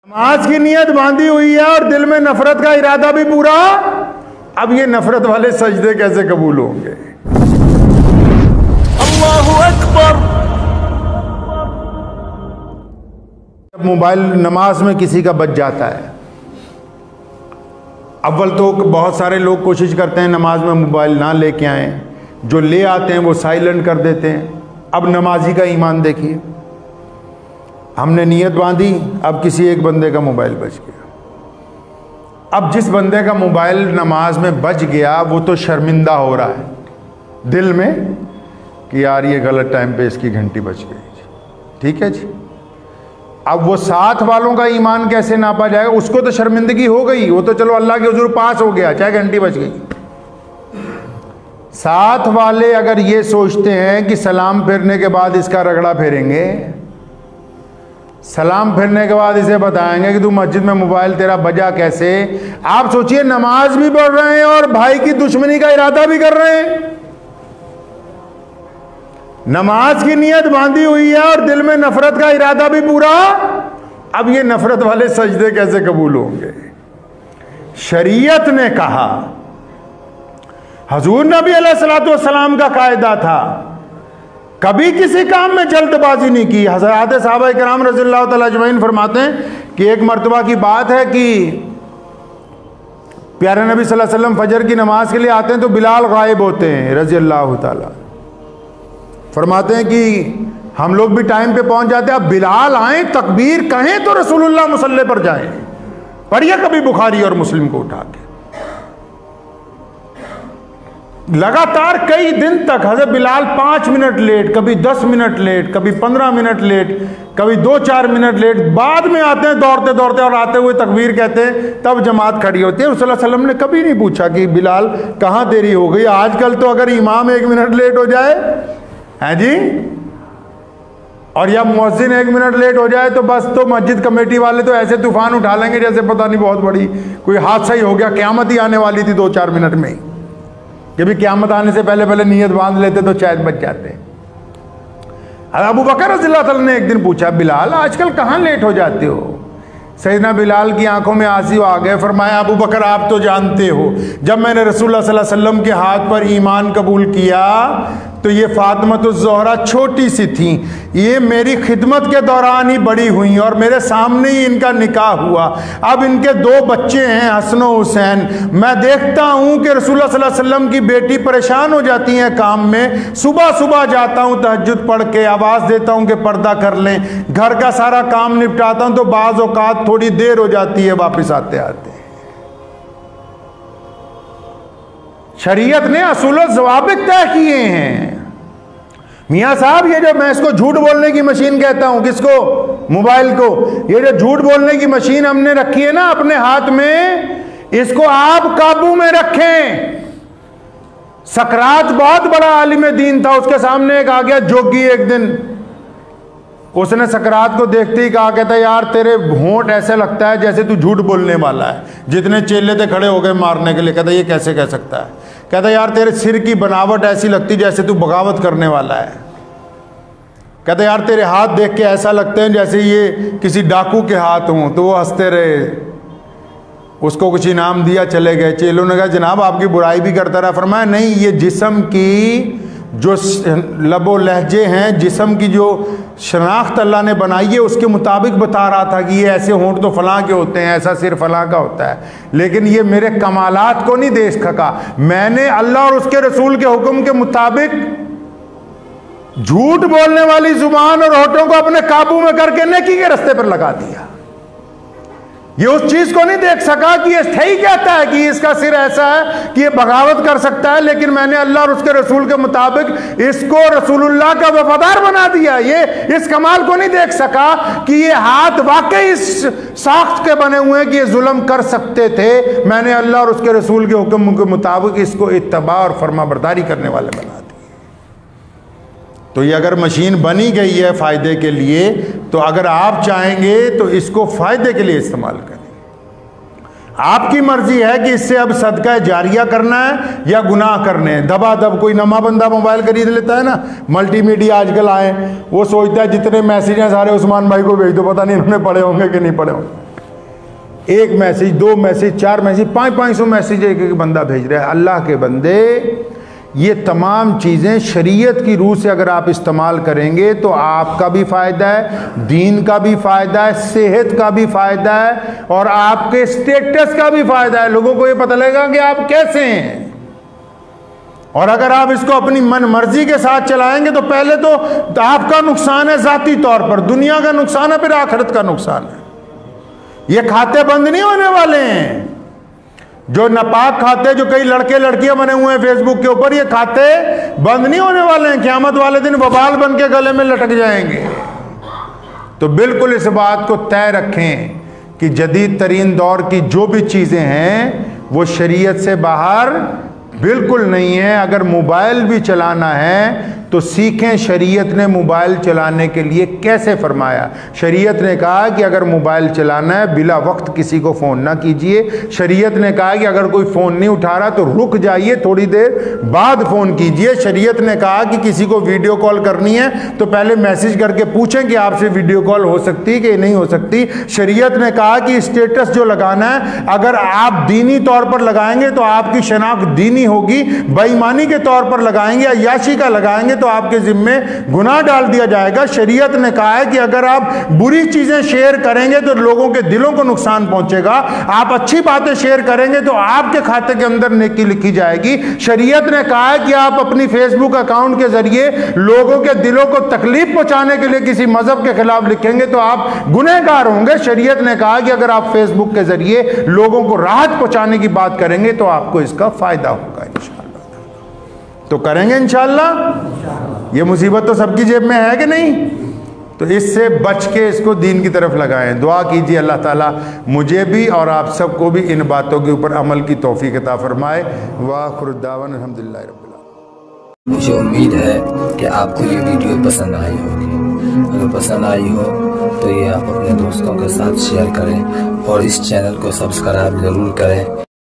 नमाज की नियत बांधी हुई है और दिल में नफरत का इरादा भी पूरा। अब ये नफरत वाले सजदे कैसे कबूल होंगे? अल्लाहु अकबर। मोबाइल नमाज में किसी का बच जाता है, अव्वल तो बहुत सारे लोग कोशिश करते हैं नमाज में मोबाइल ना लेके आएं, जो ले आते हैं वो साइलेंट कर देते हैं। अब नमाजी का ईमान देखिए, हमने नियत बांधी, अब किसी एक बंदे का मोबाइल बच गया। अब जिस बंदे का मोबाइल नमाज में बच गया वो तो शर्मिंदा हो रहा है दिल में कि यार ये गलत टाइम पे इसकी घंटी बच गई। ठीक है जी, अब वो साथ वालों का ईमान कैसे नापा जाएगा? उसको तो शर्मिंदगी हो गई, वो तो चलो अल्लाह के हुजूर पास हो गया, चाहे घंटी बच गई। साथ वाले अगर ये सोचते हैं कि सलाम फेरने के बाद इसका रगड़ा फेरेंगे, सलाम फिरने के बाद इसे बताएंगे कि तू मस्जिद में मोबाइल तेरा बजा कैसे। आप सोचिए, नमाज भी पढ़ रहे हैं और भाई की दुश्मनी का इरादा भी कर रहे हैं। नमाज की नियत बांधी हुई है और दिल में नफरत का इरादा भी पूरा। अब ये नफरत वाले सजदे कैसे कबूल होंगे? शरीयत ने कहा, हुजूर नबी अलैहिस्सलातु वस्सलाम का कायदा था, कभी किसी काम में जल्दबाजी नहीं की। हज़रात सहाबा किराम रज़ियल्लाहु तआला अजमईन फरमाते हैं कि एक मर्तबा की बात है कि प्यारे नबी सल्लल्लाहु अलैहि वसल्लम फजर की नमाज के लिए आते हैं तो बिलाल गायब होते हैं रज़ियल्लाहु तआला। फरमाते हैं कि हम लोग भी टाइम पे पहुंच जाते हैं, अब बिलाल आए तकबीर कहें तो रसूलुल्लाह मुसल्ले पर जाएं। पढ़िए कभी बुखारी और मुस्लिम को उठा के। लगातार कई दिन तक हज़रत बिलाल 5 मिनट लेट, कभी 10 मिनट लेट, कभी 15 मिनट लेट, कभी 2-4 मिनट लेट, बाद में आते हैं दौड़ते दौड़ते और आते हुए तकबीर कहते हैं, तब जमात खड़ी होती है। रसूलुल्लाह सल्लल्लाहु अलैहि वसल्लम ने कभी नहीं पूछा कि बिलाल कहाँ देरी हो गई। आजकल तो अगर इमाम 1 मिनट लेट हो जाए है जी, और या मुअज्जिन 1 मिनट लेट हो जाए तो बस तो मस्जिद कमेटी वाले तो ऐसे तूफान उठा लेंगे जैसे पता नहीं बहुत बड़ी कोई हादसा ही हो गया, क़यामत ही आने वाली थी 2-4 मिनट में ही। कि भी क़यामत आने से पहले पहले नियत बांध लेते तो शायद बच जाते। अबू बकर रज़ियल्लाहु अन्हु ने एक दिन पूछा, बिलाल आजकल कहाँ लेट हो जाते हो? सैयदना बिलाल की आंखों में आंसू आ गए। फरमाया, अबू बकर आप तो जानते हो, जब मैंने रसूलुल्लाह सल्लल्लाहु अलैहि वसल्लम के हाथ पर ईमान कबूल किया तो ये फातिमतुज़ ज़ोहरा छोटी सी थी, ये मेरी खिदमत के दौरान ही बड़ी हुई और मेरे सामने ही इनका निकाह हुआ। अब इनके 2 बच्चे हैं, हसन और हुसैन। मैं देखता हूँ कि रसूलुल्लाह सल्लल्लाहु अलैहि वसल्लम की बेटी परेशान हो जाती हैं काम में। सुबह सुबह जाता हूँ तहज्जुद पढ़ के, आवाज़ देता हूँ कि पर्दा कर लें, घर का सारा काम निपटाता हूँ तो बाज़ औक़ात थोड़ी देर हो जाती है वापस आते आते। शरीयत ने असूल और ज़वाबित तय किए हैं। मियाँ साहब, ये जो मैं इसको झूठ बोलने की मशीन कहता हूं, किसको? मोबाइल को। ये जो झूठ बोलने की मशीन हमने रखी है ना अपने हाथ में, इसको आप काबू में रखें। सकरात बहुत बड़ा आलिम दीन था, उसके सामने एक आ गया जोगी एक दिन। उसने सकरात को देखते ही कहा, कहता यार तेरे होंठ ऐसे लगता है जैसे तू झूठ बोलने वाला है। जितने चेले थे खड़े हो गए मारने के लिए। कहता ये कैसे कह सकता है? कहता यार तेरे सिर की बनावट ऐसी लगती जैसे तू बगावत करने वाला है। कहता यार तेरे हाथ देख के ऐसा लगते हैं जैसे ये किसी डाकू के हाथ हों। तो वो हंसते रहे, उसको कुछ इनाम दिया, चले गए। चेलों ने कहा जनाब आपकी बुराई भी करता रहा। फरमाया नहीं, ये जिस्म की जो लबो लहजे हैं, जिस्म की जो शनाख्त अल्लाह ने बनाई है उसके मुताबिक बता रहा था कि ये ऐसे होंठ तो फलां के होते हैं, ऐसा सिर फलां का होता है, लेकिन ये मेरे कमालात को नहीं देख सका। मैंने अल्लाह और उसके रसूल के हुक्म के मुताबिक झूठ बोलने वाली जुबान और होठों को अपने काबू में करके नेकी के रास्ते पर लगा दिया। ये उस चीज को नहीं देख सका कि ये सही कहता है कि इसका सिर ऐसा है कि ये बगावत कर सकता है, लेकिन मैंने अल्लाह और उसके रसूल के मुताबिक इसको रसूलुल्लाह का वफादार बना दिया। ये इस कमाल को नहीं देख सका कि ये हाथ वाकई इस साख्त के बने हुए हैं कि ये जुल्म कर सकते थे। मैंने अल्लाह और उसके रसूल के हुक्म के मुताबिक इसको इत्तबा और फर्माबरदारी करने वाले बना दिया। तो ये अगर मशीन बनी गई है फ़ायदे के लिए, तो अगर आप चाहेंगे तो इसको फ़ायदे के लिए इस्तेमाल करें। आपकी मर्जी है कि इससे अब सदका जारिया करना है या गुनाह करने हैं। दबादब कोई नमा बंदा मोबाइल खरीद लेता है ना, मल्टीमीडिया आजकल आए, वो सोचता है जितने मैसेज हैं सारे उस्मान भाई को भेज दो, पता नहीं उन्होंने पढ़े होंगे कि नहीं पढ़े होंगे। एक मैसेज, 2 मैसेज, 4 मैसेज, 500 मैसेज एक एक बंदा भेज रहा है। अल्लाह के बंदे, ये तमाम चीज़ें शरीयत की रूह से अगर आप इस्तेमाल करेंगे तो आपका भी फ़ायदा है, दीन का भी फ़ायदा है, सेहत का भी फ़ायदा है और आपके स्टेटस का भी फ़ायदा है। लोगों को ये पता लगेगा कि आप कैसे हैं। और अगर आप इसको अपनी मन मर्जी के साथ चलाएंगे तो पहले तो आपका नुकसान है ज़ाती तौर पर, दुनिया का नुकसान है, फिर आखिरत का नुकसान है। ये खाते बंद नहीं होने वाले हैं, जो नापाक खाते, जो कई लड़के लड़कियां बने हुए हैं फेसबुक के ऊपर, ये खाते बंद नहीं होने वाले हैं। क़यामत वाले दिन वबाल बन के गले में लटक जाएंगे। तो बिल्कुल इस बात को तय रखें कि जदीद तरीन दौर की जो भी चीज़ें हैं वो शरीयत से बाहर बिल्कुल नहीं है। अगर मोबाइल भी चलाना है तो सीखें शरीयत ने मोबाइल चलाने के लिए कैसे फरमाया। शरीयत ने कहा कि अगर मोबाइल चलाना है बिला वक्त किसी को फ़ोन ना कीजिए। शरीयत ने कहा कि अगर कोई फ़ोन नहीं उठा रहा तो रुक जाइए, थोड़ी देर बाद फ़ोन कीजिए। शरीयत ने कहा कि किसी को वीडियो कॉल करनी है तो पहले मैसेज करके पूछें कि आपसे वीडियो कॉल हो सकती है कि नहीं हो सकती। शरीयत ने कहा कि स्टेटस जो लगाना है अगर आप दीनी तौर पर लगाएंगे तो आपकी शनाख्त दीनी होगी, बेईमानी के तौर पर लगाएंगे, अय्याशी का लगाएंगे तो आपके जिम्मे गुनाह डाल दिया जाएगा। शरीयत ने कहा है कि अगर आप बुरी चीजें शेयर करेंगे तो लोगों के दिलों को नुकसान पहुंचेगा, आप अच्छी बातें शेयर करेंगे तो आपके खाते के अंदर नेकी लिखी जाएगी। शरीयत ने कहा है कि आप अपनी फेसबुक अकाउंट के जरिए लोगों के दिलों को तकलीफ पहुंचाने के लिए किसी मजहब के खिलाफ लिखेंगे तो आप गुनहगार होंगे। शरीयत ने कहा कि अगर आप फेसबुक के जरिए लोगों को राहत पहुंचाने की बात करेंगे तो आपको इसका फायदा होगा इंशाअल्लाह। तो करेंगे इंशाअल्लाह। ये मुसीबत तो सबकी जेब में है कि नहीं, तो इससे बच के इसको दीन की तरफ लगाएं। दुआ कीजिए अल्लाह ताला मुझे भी और आप सबको भी इन बातों के ऊपर अमल की तौफीक अता फरमाए। वाखिर दावन अल्हम्दुलिल्लाह रब्बिल आलमीन। मुझे उम्मीद है कि आपको ये वीडियो पसंद आई होगी। अगर पसंद आई हो तो ये आप अपने दोस्तों के साथ शेयर करें और इस चैनल को सब्सक्राइब ज़रूर करें